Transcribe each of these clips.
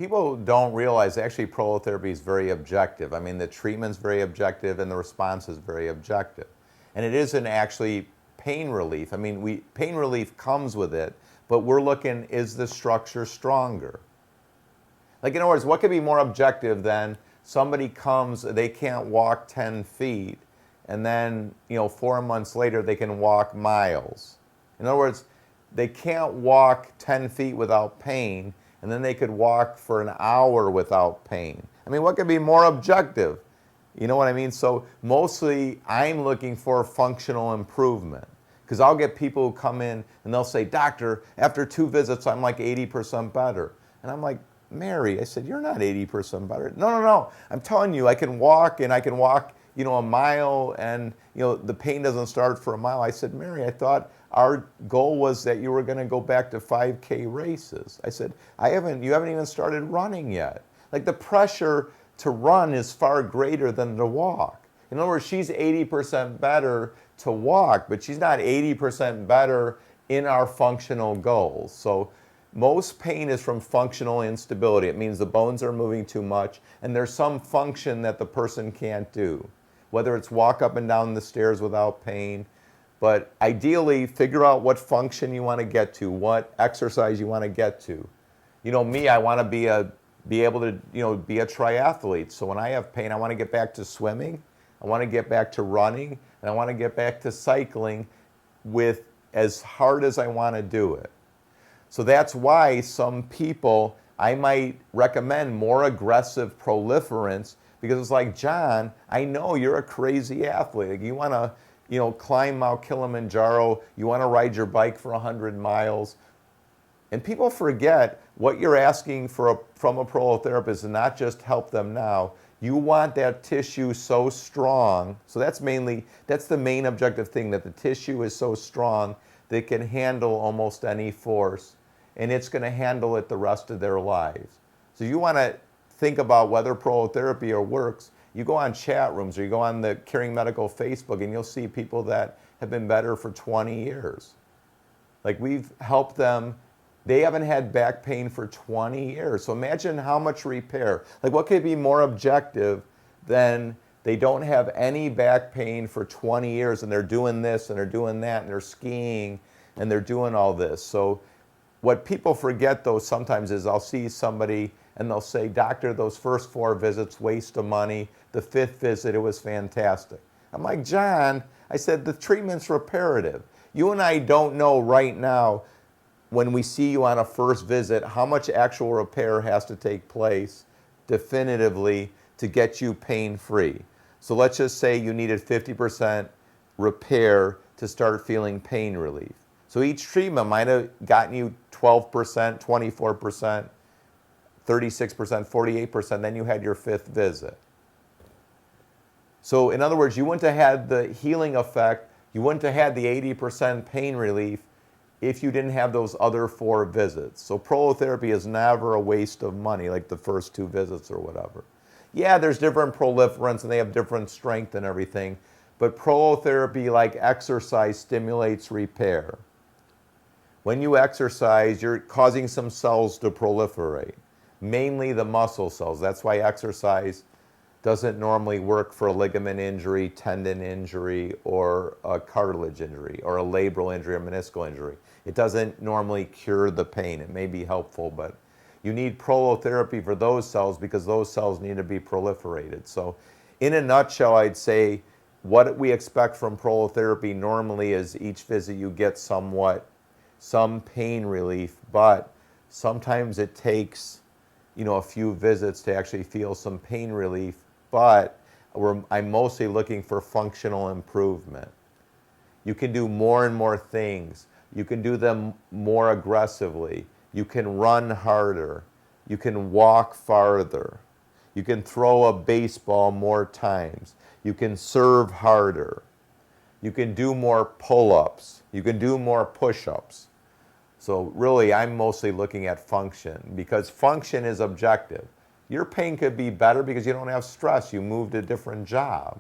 people don't realize actually prolotherapy is very objective. I mean, the treatment's very objective and the response is very objective. And it isn't actually pain relief. I mean, pain relief comes with it, but we're looking, is the structure stronger? Like, in other words, what could be more objective than somebody comes, they can't walk 10 feet, and then, 4 months later, they can walk miles. In other words, they can't walk 10 feet without pain, and then they could walk for an hour without pain. I mean, what could be more objective? You know what I mean? So mostly I'm looking for functional improvement, because I'll get people who come in and they'll say, doctor, after 2 visits, I'm like 80% better. And I'm like, Mary, I said, you're not 80% better. No. I'm telling you, I can walk and I can walk, a mile, and, the pain doesn't start for a mile. I said, Mary, I thought our goal was that you were going to go back to 5K races. I said, you haven't even started running yet. Like, the pressure to run is far greater than to walk. In other words, she's 80% better to walk, but she's not 80% better in our functional goals. So most pain is from functional instability. It means the bones are moving too much and there's some function that the person can't do, whether it's walk up and down the stairs without pain. But ideally, figure out what function you want to get to, what exercise you want to get to. Me, I want to be able to be a triathlete. So when I have pain, I want to get back to swimming, I want to get back to running, and I want to get back to cycling with as hard as I want to do it. So that's why some people, I might recommend more aggressive proliferants, because it's like, John, I know you're a crazy athlete. Like, you want to climb Mount Kilimanjaro, you want to ride your bike for 100 miles. And people forget what you're asking from a prolotherapist is not just help them now. You want that tissue so strong. So that's the main objective thing, that the tissue is so strong that it can handle almost any force, and it's going to handle it the rest of their lives. So you want to think about whether prolotherapy works. You go on chat rooms or you go on the Caring Medical Facebook, and you'll see people that have been better for 20 years. Like, we've helped them. They haven't had back pain for 20 years. So imagine how much repair. Like, what could be more objective than they don't have any back pain for 20 years and they're doing this and they're doing that and they're skiing and they're doing all this. So what people forget, though, sometimes is I'll see somebody and they'll say, doctor, those first 4 visits, waste of money. The 5th visit, it was fantastic. I'm like, John, I said, the treatment's reparative. You and I don't know right now, when we see you on a first visit, how much actual repair has to take place definitively to get you pain-free. So let's just say you needed 50% repair to start feeling pain relief. So each treatment might have gotten you 12%, 24%, 36%, 48%, then you had your 5th visit. So in other words, you wouldn't have had the healing effect, you wouldn't have had the 80% pain relief if you didn't have those other 4 visits. So prolotherapy is never a waste of money, like the first 2 visits or whatever. Yeah, there's different proliferants and they have different strength and everything, but prolotherapy, like exercise, stimulates repair. When you exercise, you're causing some cells to proliferate, mainly the muscle cells. That's why exercise doesn't normally work for a ligament injury, tendon injury, or a cartilage injury, or a labral injury or meniscal injury. It doesn't normally cure the pain. It may be helpful, but you need prolotherapy for those cells because those cells need to be proliferated. So in a nutshell, I'd say what we expect from prolotherapy normally is each visit you get some pain relief, but sometimes it takes a few visits to actually feel some pain relief, but I'm mostly looking for functional improvement. You can do more and more things. You can do them more aggressively. You can run harder. You can walk farther. You can throw a baseball more times. You can serve harder. You can do more pull-ups. You can do more push-ups. So really, I'm mostly looking at function, because function is objective. Your pain could be better because you don't have stress. You moved a different job.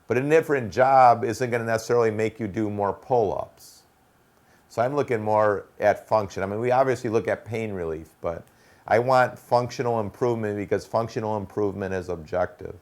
But a different job isn't going to necessarily make you do more pull-ups. So I'm looking more at function. I mean, we obviously look at pain relief, but I want functional improvement because functional improvement is objective.